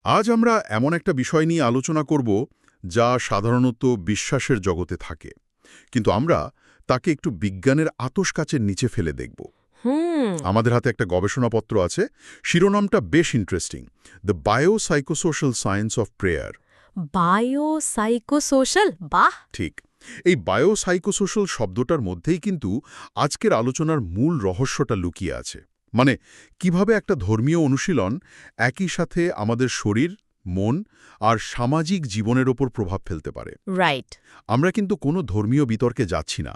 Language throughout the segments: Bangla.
আজ আমরা এমন একটা বিষয় নিয়ে আলোচনা করব যা সাধারণত বিশ্বাসের জগতে থাকে, কিন্তু আমরা তাকে একটু বিজ্ঞানের আতশকাচের নিচে ফেলে দেখব। হুম। আমাদের হাতে একটা গবেষণাপত্র আছে, শিরোনামটা বেশ interesting, the biopsychosocial science of prayer. Biopsychosocial, বাহ! ঠিক, এই বায়োসাইকোসোশ্যাল শব্দটার মধ্যেই কিন্তু আজকের আলোচনার মূল রহস্যটা লুকিয়ে আছে। মানে কিভাবে একটা ধর্মীয় অনুশীলন একই সাথে আমাদের শরীর, মন আর সামাজিক জীবনের ওপর প্রভাব ফেলতে পারে। রাইট। আমরা কিন্তু কোনো ধর্মীয় বিতর্কে যাচ্ছি না,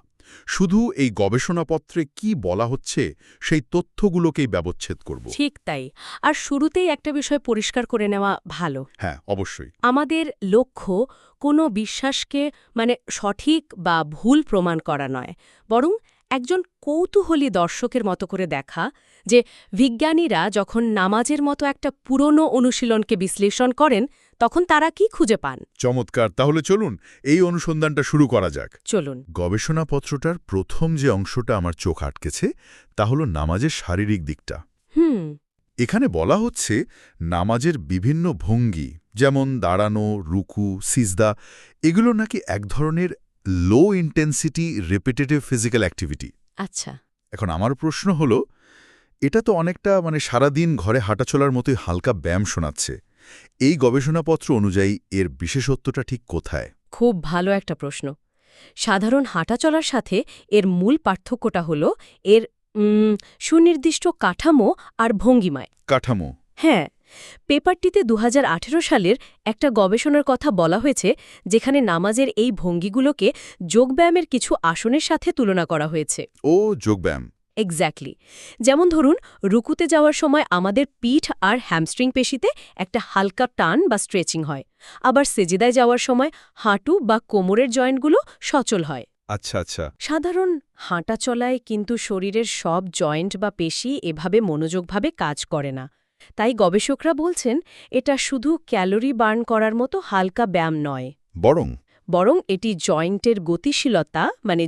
শুধু এই গবেষণাপত্রে কি বলা হচ্ছে সেই তথ্যগুলোকেই ব্যবচ্ছেদ করব। ঠিক তাই। আর শুরুতেই একটা বিষয় পরিষ্কার করে নেওয়া ভালো। হ্যাঁ, অবশ্যই। আমাদের লক্ষ্য কোনো বিশ্বাসকে সঠিক বা ভুল প্রমাণ করা নয়, বরং একজন কৌতূহলী দর্শকের মতো করে দেখা যে বিজ্ঞানীরা যখন নামাজের মতো একটা পুরনো অনুশীলনকে বিশ্লেষণ করেন তখন তারা কি খুঁজে পান। চমৎকার, তাহলে চলুন এই অনুসন্ধানটা শুরু করা যাক। চলুন। গবেষণাপত্রটার প্রথম যে অংশটা আমার চোখ আটকেছে তা হলো নামাজের শারীরিক দিকটা। হুম। এখানে বলা হচ্ছে নামাজের বিভিন্ন ভঙ্গি, যেমন দাঁড়ানো, রুকু, সিজদা, এগুলো নাকি এক ধরনের লো ইন্টেন্সিটি রিপিটেটিভ ফিজিক্যাল অ্যাক্টিভিটি। আচ্ছা। এখন আমার প্রশ্ন হলো, এটা তো অনেকটা সারাদিন ঘরে হাঁটাচলার মতোই হালকা ব্যায়াম শোনাচ্ছে। এই গবেষণাপত্র অনুযায়ী এর বিশেষত্বটা ঠিক কোথায়? খুব ভালো একটা প্রশ্ন। সাধারণ হাঁটাচলার সাথে এর মূল পার্থক্যটা হল এর সুনির্দিষ্ট কাঠামো আর ভঙ্গিমায়। কাঠামো? হ্যাঁ, পেপারটিতে ২০১৮ সালের একটা গবেষণার কথা বলা হয়েছে, যেখানে নামাজের এই ভঙ্গিগুলোকে যোগব্যায়ামের কিছু আসনের সাথে তুলনা করা হয়েছে। ও, যোগব্যায়াম। এক্স্যাক্টলি। যেমন ধরুন, রুকুতে যাওয়ার সময় আমাদের পিঠ আর হ্যামস্ট্রিং পেশিতে একটা হালকা টান বা স্ট্রেচিং হয়, আবার সেজদায় যাওয়ার সময় হাঁটু বা কোমরের জয়েন্টগুলো সচল হয়। আচ্ছা আচ্ছা। সাধারণ হাঁটা চলায় কিন্তু শরীরের সব জয়েন্ট বা পেশি এভাবে মনোযোগভাবে কাজ করে না। তাই গবেষকরা বলছেন এটা শুধু ক্যালোরি বার্ন করার মতো হালকা ব্যায়াম নয়, বরং এটি জয়েন্টের গতিশীলতা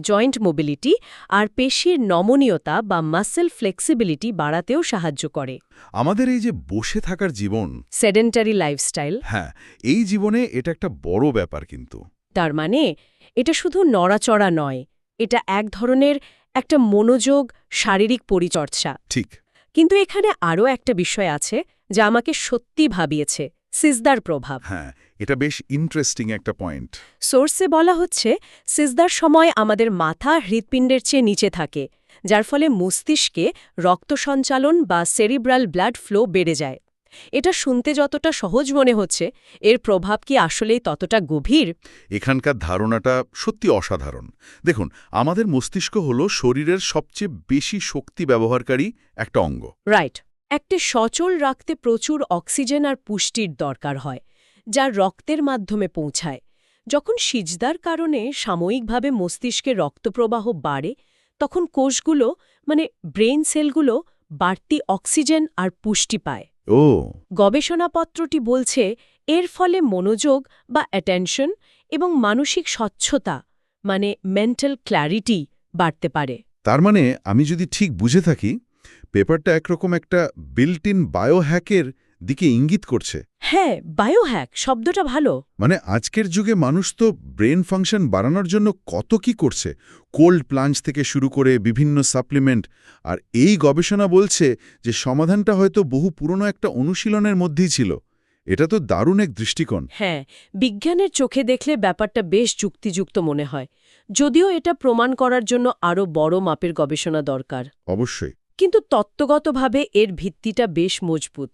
জয়েন্ট মোবিলিটি আর পেশির নমনীয়তা বা মাসেল ফ্লেক্সিবিলিটি বাড়াতেও সাহায্য করে। আমাদের এই যে বসে থাকার জীবন, সেডেন্টারি লাইফস্টাইল, হ্যাঁ, এই জীবনে এটা একটা বড় ব্যাপার কিন্তু। তার এটা শুধু নড়াচড়া নয়, এটা এক ধরনের একটা মনোযোগ, শারীরিক পরিচর্যা। ঠিক। কিন্তু এখানে আরও একটা বিষয় আছে যা আমাকে সত্যি ভাবিয়েছে, সিজদার প্রভাব। হ্যাঁ, এটা বেশ ইন্টারেস্টিং একটা পয়েন্ট। সোর্সে বলা হচ্ছে সিজদার সময় আমাদের মাথা হৃৎপিণ্ডের চেয়ে নিচে থাকে, যার ফলে মস্তিষ্কে রক্ত সঞ্চালন বা সেরিব্রাল ব্লাড ফ্লো বেড়ে যায়। এটা শুনতে যতটা সহজ মনে হচ্ছে, এর প্রভাব কি আসলেই ততটা গভীর? এখানকার ধারণাটা সত্যি অসাধারণ। দেখুন, আমাদের মস্তিষ্ক হলো শরীরের সবচেয়ে বেশি শক্তি ব্যবহারকারী একটা অঙ্গ। রাইট। একটা সচল রাখতে প্রচুর অক্সিজেন আর পুষ্টির দরকার হয়, যা রক্তের মাধ্যমে পৌঁছায়। যখন সিজদার কারণে সাময়িকভাবে মস্তিষ্কে রক্তপ্রবাহ বাড়ে, তখন কোষগুলো ব্রেইন সেলগুলো বাড়তি অক্সিজেন আর পুষ্টি পায়। ও। গবেষণাপত্রটি বলছে এর ফলে মনোযোগ বা অ্যাটেনশন এবং মানসিক স্বচ্ছতা মেন্টাল ক্ল্যারিটি বাড়তে পারে। তার আমি যদি ঠিক বুঝে থাকি, পেপারটা একরকম একটা বিল্ট ইন বায়োহ্যাকের দিকে ইঙ্গিত করছে। হ্যাঁ, বায়োহ্যাক শব্দটা ভালো। আজকের যুগে মানুষ তো ব্রেন ফাংশন বাড়ানোর জন্য কত কি করছে, কোল্ড প্লাঞ্চ থেকে শুরু করে বিভিন্ন সাপ্লিমেন্ট। আর এই গবেষণা বলছে যে সমাধানটা হয়তো বহু পুরনো একটা অনুশীলনের মধ্যেই ছিল। এটা তো দারুণ এক দৃষ্টিকোণ। হ্যাঁ, বিজ্ঞানের চোখে দেখলে ব্যাপারটা বেশ যুক্তিযুক্ত মনে হয়, যদিও এটা প্রমাণ করার জন্য আরও বড় মাপের গবেষণা দরকার। অবশ্যই। কিন্তু তত্ত্বগতভাবে এর ভিত্তিটা বেশ মজবুত।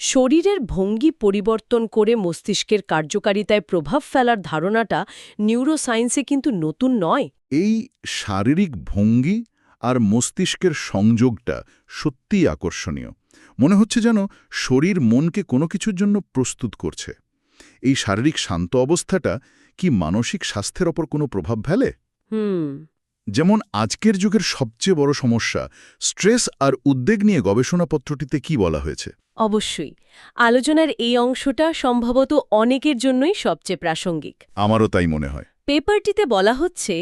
শরীরের ভঙ্গি পরিবর্তন করে মস্তিষ্কের কার্যকারিতায় প্রভাব ফেলার ধারণাটা নিউরোসায়েন্সে কিন্তু নতুন নয়। এই শারীরিক ভঙ্গি আর মস্তিষ্কের সংযোগটা সত্যিই আকর্ষণীয়। মনে হচ্ছে যেন শরীর মনকে কোনো কিছুর জন্য প্রস্তুত করছে। এই শারীরিক শান্ত অবস্থাটা কি মানসিক স্বাস্থ্যের ওপর কোনো প্রভাব ফেলে? যেমন আজকের যুগের সবচেয়ে বড় সমস্যা স্ট্রেস আর উদ্বেগ নিয়ে গবেষণাপত্রটিতে কি বলা হয়েছে? অবশ্যই। আলোচনার এই অংশটা সম্ভবত অনেকের জন্যই সবচেয়ে প্রাসঙ্গিক। আমারও তাই মনে হয়। পেপারটিতে বলা হচ্ছে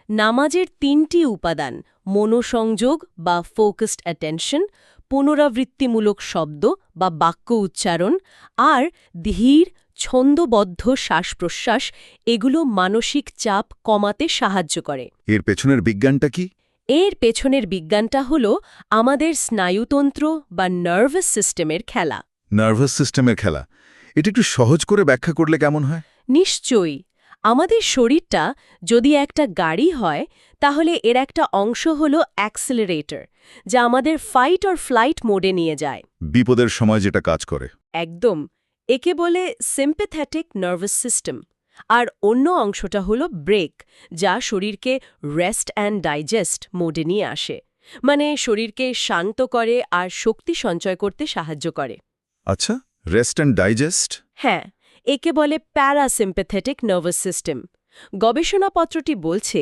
নামাজের ৩টি উপাদান, মনোসংযোগ বা ফোকাসড অ্যাটেনশন, পুনরাবৃত্তিমূলক শব্দ বা বাক্য উচ্চারণ আর ধীর ছন্দবদ্ধ শ্বাস-প্রশ্বাস এগুলো মানসিক চাপ কমাতে সাহায্য করে। এর পেছনের বিজ্ঞানটা কি? এর পেছনের বিজ্ঞানটা হল আমাদের স্নায়ুতন্ত্র বা নার্ভাস সিস্টেমের খেলা। নার্ভাস সিস্টেমের খেলা। এটা একটু সহজ করে ব্যাখ্যা করলে কেমন হয়? নিশ্চয়ই। আমাদের শরীরটা যদি একটা গাড়ি হয় তাহলে এর একটা অংশ হল অ্যাক্সেলারেটর, যা আমাদের ফাইট অর ফ্লাইট মোডে নিয়ে যায়। বিপদের সময় যেটা কাজ করে। একদম। একে বলে সিম্প্যাথেটিক নার্ভাস সিস্টেম। আর অন্য অংশটা হল ব্রেক, যা শরীরকে রেস্ট অ্যান্ড ডাইজেস্ট মোডে নিয়ে আসে। মানে শরীরকে শান্ত করে আর শক্তি সঞ্চয় করতে সাহায্য করে। আচ্ছা, রেস্ট অ্যান্ড ডাইজেস্ট? হ্যাঁ, একে বলে প্যারাসিম্প্যাথেটিক নার্ভাস সিস্টেম। গবেষণাপত্রটি বলছে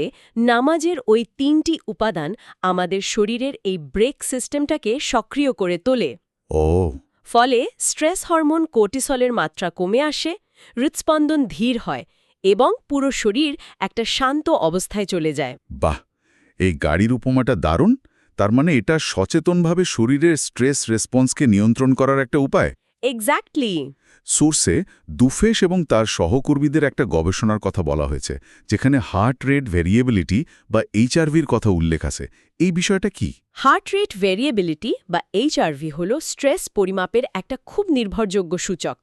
নামাজের ওই 3টি উপাদান আমাদের শরীরের এই ব্রেক সিস্টেমটাকে সক্রিয় করে তোলে। ও, ফলে স্ট্রেস হরমোন কোর্টিসলের মাত্রা কমে আসে, হৃৎস্পন্দন ধীর হয় এবং পুরো শরীর একটা শান্ত অবস্থায় চলে যায়। বাহ! এই গাড়ির উপমাটা দারুণ। তার মানে এটা সচেতনভাবে শরীরের স্ট্রেস রেসপন্সকে নিয়ন্ত্রণ করার একটা উপায়। এক্স্যাক্টলি। সোর্সে দুফেস এবং তার সহকর্মীদের একটা গবেষণার কথা বলা হয়েছে, যেখানে হার্ট রেট ভেরিয়েবিলিটি বা এইচআরভির কথা উল্লেখ আছে। এই বিষয়টা কি? হার্ট রেট ভেরিয়েবিলিটি বা এইচআরভি হল স্ট্রেস পরিমাপের একটা খুব নির্ভরযোগ্য সূচক।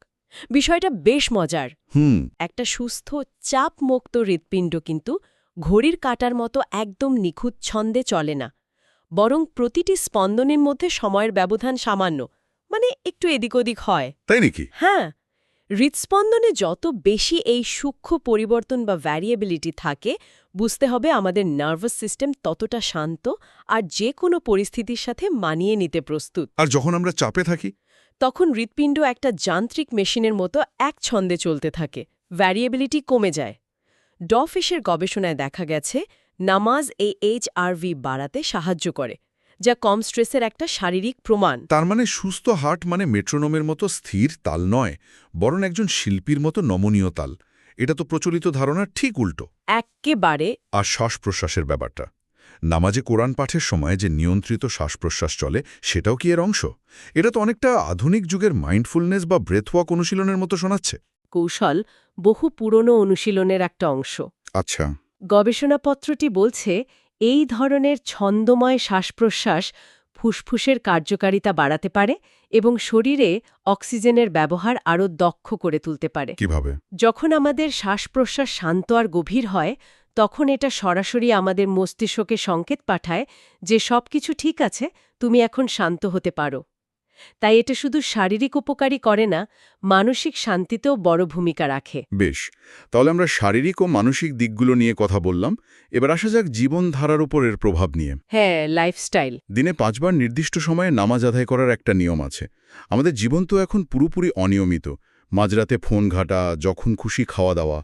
বিষয়টা বেশ মজার। একটা সুস্থ চাপমুক্ত হৃৎপিণ্ড কিন্তু ঘড়ির কাঁটার মতো একদম নিখুঁত ছন্দে চলে না, বরং প্রতিটি স্পন্দনের মধ্যে সময়ের ব্যবধান সামান্য, মানে একটু এদিক ওদিক হয়। তাই নাকি? হ্যাঁ, হৃৎস্পন্দনে যত বেশি এই সূক্ষ্ম পরিবর্তন বা ভ্যারিয়েবিলিটি থাকে, বুঝতে হবে আমাদের নার্ভাস সিস্টেম ততটা শান্ত আর যে কোনো পরিস্থিতির সাথে মানিয়ে নিতে প্রস্তুত। আর যখন আমরা চাপে থাকি? তখন হৃৎপিণ্ড একটা যান্ত্রিক মেশিনের মতো এক ছন্দে চলতে থাকে, ভ্যারিয়েবিলিটি কমে যায়। ডফিশের গবেষণায় দেখা গেছে নামাজ এই এইচআরভি বাড়াতে সাহায্য করে, যা কম স্ট্রেসের একটা শারীরিক প্রমাণ। তার মানে সুস্থ হার্ট মানে মেট্রোনোমের মতো স্থির তাল নয়, বরং একজন শিল্পীর মতো নমনীয় তাল। এটা তো প্রচলিত ধারণার ঠিক উল্টো। এক্কেবারে। আর শ্বাস-প্রশ্বাসের ব্যাপারটা, নামাজে কোরআন পাঠের সময় যে নিয়ন্ত্রিত শ্বাস-প্রশ্বাস চলে, সেটাও কি এর অংশ? এটা তো অনেকটা আধুনিক যুগের মাইন্ডফুলনেস বা ব্রেথওয়াক অনুশীলনের মতো শোনাচ্ছে। কৌশল বহু পুরনো অনুশীলনের একটা অংশ। আচ্ছা। গবেষণাপত্রটি বলছে এই ধরনের ছন্দময় শ্বাসপ্রশ্বাস ফুসফুসের কার্যকারিতা বাড়াতে পারে এবং শরীরে অক্সিজেনের ব্যবহার আরও দক্ষ করে তুলতে পারে। কিভাবে? যখন আমাদের শ্বাসপ্রশ্বাস শান্ত আর গভীর হয়, তখন এটা সরাসরি আমাদের মস্তিষ্ককে সংকেত পাঠায় যে সবকিছু ঠিক আছে, তুমি এখন শান্ত হতে পারো। তাই এটা শুধু শারীরিক উপকারই করে না, মানসিক শান্তিতেও বড় ভূমিকা রাখে। বেশ, তাহলে আমরা শারীরিক ও মানসিক দিকগুলো নিয়ে কথা বললাম। এবার আসা যাক জীবনধারার উপর এর প্রভাব নিয়ে। হ্যাঁ, লাইফস্টাইল। দিনে 5 বার নির্দিষ্ট সময়ে নামাজ আদায় করার একটা নিয়ম আছে। আমাদের জীবন তো এখন পুরোপুরি অনিয়মিত। মাঝরাতে ফোন ঘাঁটা, যখন খুশি খাওয়া দাওয়া।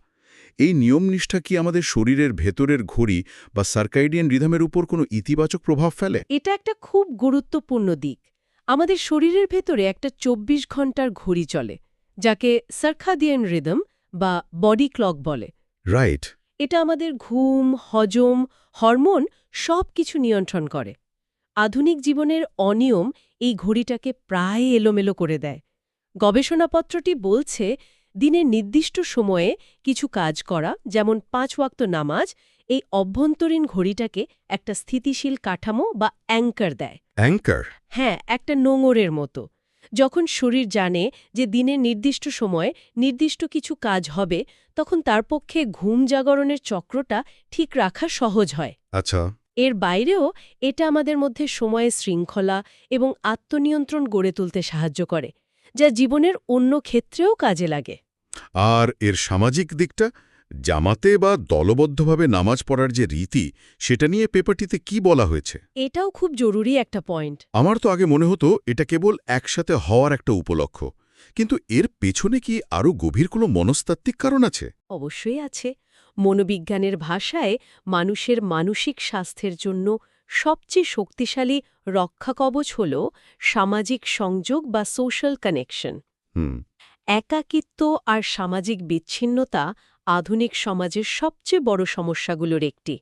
এই নিয়মনিষ্ঠা কি আমাদের শরীরের ভেতরের ঘড়ি বা সার্কাইডিয়ান রিদমের উপর কোনো ইতিবাচক প্রভাব ফেলে? এটা একটা খুব গুরুত্বপূর্ণ দিক। আমাদের শরীরের ভেতরে একটা 24 ঘন্টার ঘড়ি চলে, যাকে সার্কাডিয়ান রিদম বা বডি ক্লক বলে। রাইট। এটা আমাদের ঘুম, হজম, হরমোন সব কিছু নিয়ন্ত্রণ করে। আধুনিক জীবনের অনিয়ম এই ঘড়িটাকে প্রায় এলোমেলো করে দেয়। গবেষণাপত্রটি বলছে দিনের নির্দিষ্ট সময়ে কিছু কাজ করা, যেমন 5 ওয়াক্ত নামাজ, এই অভ্যন্তরীণ ঘড়িটাকে একটা স্থিতিশীল কাঠামো বা অ্যাঙ্কার দেয়। অ্যাঙ্কার? হ্যাঁ, একটা নোঙরের মতো। যখন শরীর জানে যে দিনের নির্দিষ্ট সময়ে নির্দিষ্ট কিছু কাজ হবে, তখন তার পক্ষে ঘুম জাগরণের চক্রটা ঠিক রাখা সহজ হয়। আচ্ছা। এর বাইরেও এটা আমাদের মধ্যে সময়ে শৃঙ্খলা এবং আত্মনিয়ন্ত্রণ গড়ে তুলতে সাহায্য করে, যা জীবনের অন্য ক্ষেত্রেও কাজে লাগে। আর এর সামাজিক দিকটা? জামাতে বা দলবদ্ধভাবে নামাজ পড়ার যে রীতি, সেটা নিয়ে পেপারটিতে কি বলা হয়েছে? এটাও খুব জরুরি একটা পয়েন্ট। আমার তো আগে মনে হতো এটা কেবল একসাথে হওয়ার একটা উপলক্ষ, কিন্তু এর পেছনে কি আরও গভীর কোনো মনস্তাত্ত্বিক কারণ আছে? অবশ্যই আছে। মনোবিজ্ঞানের ভাষায় মানুষের মানসিক স্বাস্থ্যের জন্য সবচেয়ে শক্তিশালী রক্ষাকবচ হল সামাজিক সংযোগ বা সোশ্যাল কানেকশন। হুম। একাকিত্ব আর সামাজিক বিচ্ছিন্নতা আধুনিক সমাজের সবচেয়ে বড় সমস্যাগুলোর একটি।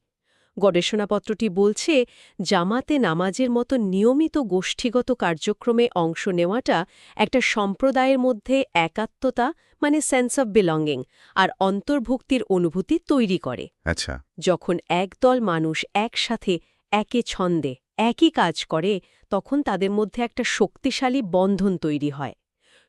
গবেষণাপত্রটি বলছে জামাতে নামাজের মতো নিয়মিত গোষ্ঠীগত কার্যক্রমে অংশ নেওয়াটা একটা সম্প্রদায়ের মধ্যে একাত্মতা মানে সেন্স অব বিলঙ্গিং আর অন্তর্ভুক্তির অনুভূতি তৈরি করে। আচ্ছা। যখন একদল মানুষ একসাথে একে ছন্দে একই কাজ করে তখন তাদের মধ্যে একটা শক্তিশালী বন্ধন তৈরি হয়।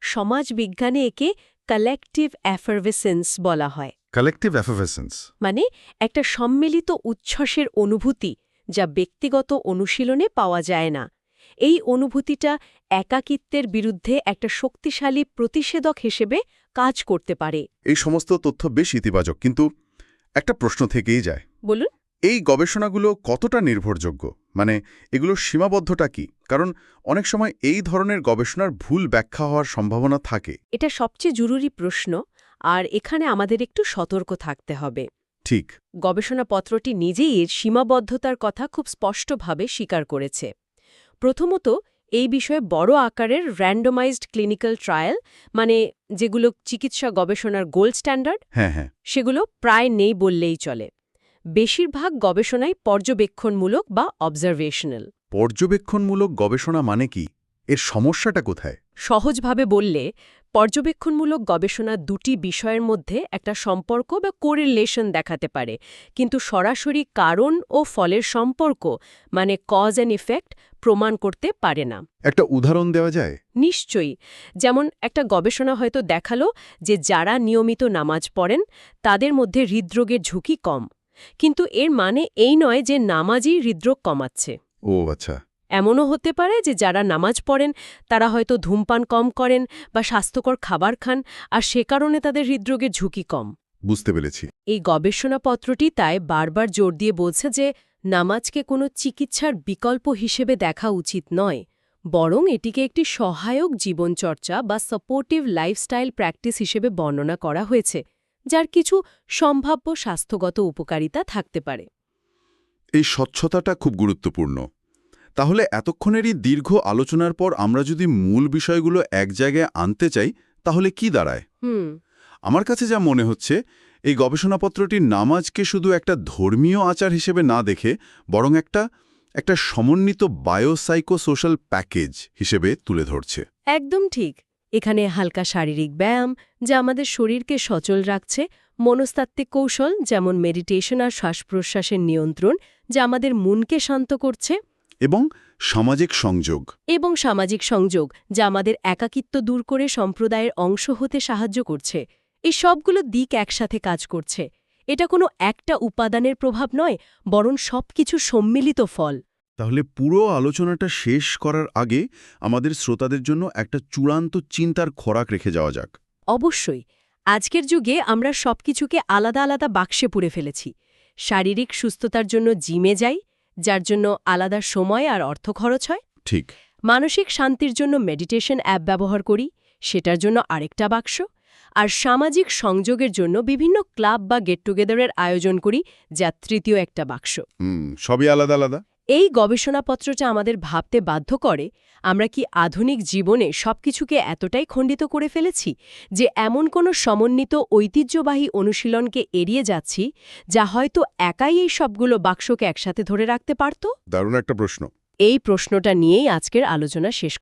সমাজবিজ্ঞানে একে কালেকটিভ এফারভেসেন্স বলা হয়। কালেকটিভ এফারভেসেন্স মানে একটা সম্মিলিত উচ্ছ্বাসের অনুভূতি যা ব্যক্তিগত অনুশীলনে পাওয়া যায় না। এই অনুভূতিটা একাকিত্বের বিরুদ্ধে একটা শক্তিশালী প্রতিষেধক হিসেবে কাজ করতে পারে। এই সমস্ত তথ্য বেশ ইতিবাচক, কিন্তু একটা প্রশ্ন থেকেই যায়। বলুন। এই গবেষণাগুলো কতটা নির্ভরযোগ্য? মানে এগুলোর সীমাবদ্ধতা কি? কারণ অনেক সময় এই ধরনের গবেষণার ভুল ব্যাখ্যা হওয়ার সম্ভাবনা থাকে। এটা সবচেয়ে জরুরি প্রশ্ন, আর এখানে আমাদের একটু সতর্ক থাকতে হবে। ঠিক। গবেষণাপত্রটি নিজেই এর সীমাবদ্ধতার কথা খুব স্পষ্টভাবে স্বীকার করেছে। প্রথমত, এই বিষয়ে বড় আকারের র্যান্ডমাইজড ক্লিনিক্যাল ট্রায়াল, মানে যেগুলো চিকিৎসা গবেষণার গোল্ড স্ট্যান্ডার্ড, হ্যাঁ। সেগুলো প্রায় নেই বললেই চলে। বেশিরভাগ গবেষণাই পর্যবেক্ষণমূলক বা অবজারভেশনাল। পর্যবেক্ষণমূলক গবেষণা মানে কি? এর সমস্যাটা কোথায়? সহজভাবে বললে, পর্যবেক্ষণমূলক গবেষণা দুটি বিষয়ের মধ্যে একটা সম্পর্ক বা কোরিলেশন দেখাতে পারে, কিন্তু সরাসরি কারণ ও ফলের সম্পর্ক মানে কজ অ্যান্ড ইফেক্ট প্রমাণ করতে পারে না। একটা উদাহরণ দেওয়া যায়? নিশ্চয়ই। যেমন একটা গবেষণা হয়তো দেখালো যে যারা নিয়মিত নামাজ পড়েন তাদের মধ্যে হৃদরোগের ঝুঁকি কম, কিন্তু এর মানে এই নয় যে নামাজই হৃদরোগ কমাচ্ছে। ও আচ্ছা। এমনও হতে পারে যে যারা নামাজ পড়েন তারা হয়তো ধূমপান কম করেন বা স্বাস্থ্যকর খাবার খান, আর সে কারণে তাদের হৃদরোগের ঝুঁকি কম। বুঝতে পেরেছি। এই গবেষণাপত্রটি তাই বারবার জোর দিয়ে বলছে যে নামাজকে কোনো চিকিৎসার বিকল্প হিসেবে দেখা উচিত নয়, বরং এটিকে একটি সহায়ক জীবনচর্চা বা সাপোর্টিভ লাইফস্টাইল প্র্যাকটিস হিসেবে বর্ণনা করা হয়েছে, যার কিছু সম্ভাব্য স্বাস্থ্যগত উপকারিতা থাকতে পারে। এই স্বচ্ছতাটা খুব গুরুত্বপূর্ণ। তাহলে এতক্ষণেরই দীর্ঘ আলোচনার পর আমরা যদি মূল বিষয়গুলো এক জায়গায় আনতে চাই তাহলে কি দাঁড়ায়? আমার কাছে যা মনে হচ্ছে, এই গবেষণাপত্রটি নামাজকে শুধু একটা ধর্মীয় আচার হিসেবে না দেখে বরং একটা সমন্বিত বায়োসাইকোসোশ্যাল প্যাকেজ হিসেবে তুলে ধরছে। একদম ঠিক। এখানে হালকা শারীরিক ব্যায়াম যা আমাদের শরীরকে সচল রাখছে, মনস্তাত্ত্বিক কৌশল যেমন মেডিটেশন আর শ্বাস-প্রশ্বাসের নিয়ন্ত্রণ যা আমাদের মনকে শান্ত করছে, এবং সামাজিক সংযোগ যা আমাদের একাকিত্ব দূর করে সম্প্রদায়ের অংশ হতে সাহায্য করছে। এই সবগুলো দিক একসাথে কাজ করছে। এটা কোনো একটা উপাদানের প্রভাব নয়, বরং সবকিছু সম্মিলিত ফল। তাহলে পুরো আলোচনাটা শেষ করার আগে আমাদের শ্রোতাদের জন্য একটা চূড়ান্ত চিন্তার খোরাক রেখে যাওয়া যাক। অবশ্যই। আজকের যুগে আমরা সবকিছুকে আলাদা আলাদা বাক্সে পুরে ফেলেছি। শারীরিক সুস্থতার জন্য জিমে যাই, যার জন্য আলাদা সময় আর অর্থ খরচ হয়। ঠিক। মানসিক শান্তির জন্য মেডিটেশন অ্যাপ ব্যবহার করি, সেটার জন্য আরেকটা বাক্স। আর সামাজিক সংযোগের জন্য বিভিন্ন ক্লাব বা গেট টুগেদারের আয়োজন করি, যা তৃতীয় একটা বাক্স। সবই আলাদা আলাদা। এই গবেষণাপত্রটা আমাদের ভাবতে বাধ্য করে, আমরা কি আধুনিক জীবনে সবকিছুকে এতটাই খণ্ডিত করে ফেলেছি যে এমন কোনো সমন্বিত ঐতিহ্যবাহী অনুশীলনকে এড়িয়ে যাচ্ছি যা হয়তো একাই এই সবগুলো বাক্সকে একসাথে ধরে রাখতে পারত? দারুণ একটা প্রশ্ন। এই প্রশ্নটা নিয়েই আজকের আলোচনা শেষ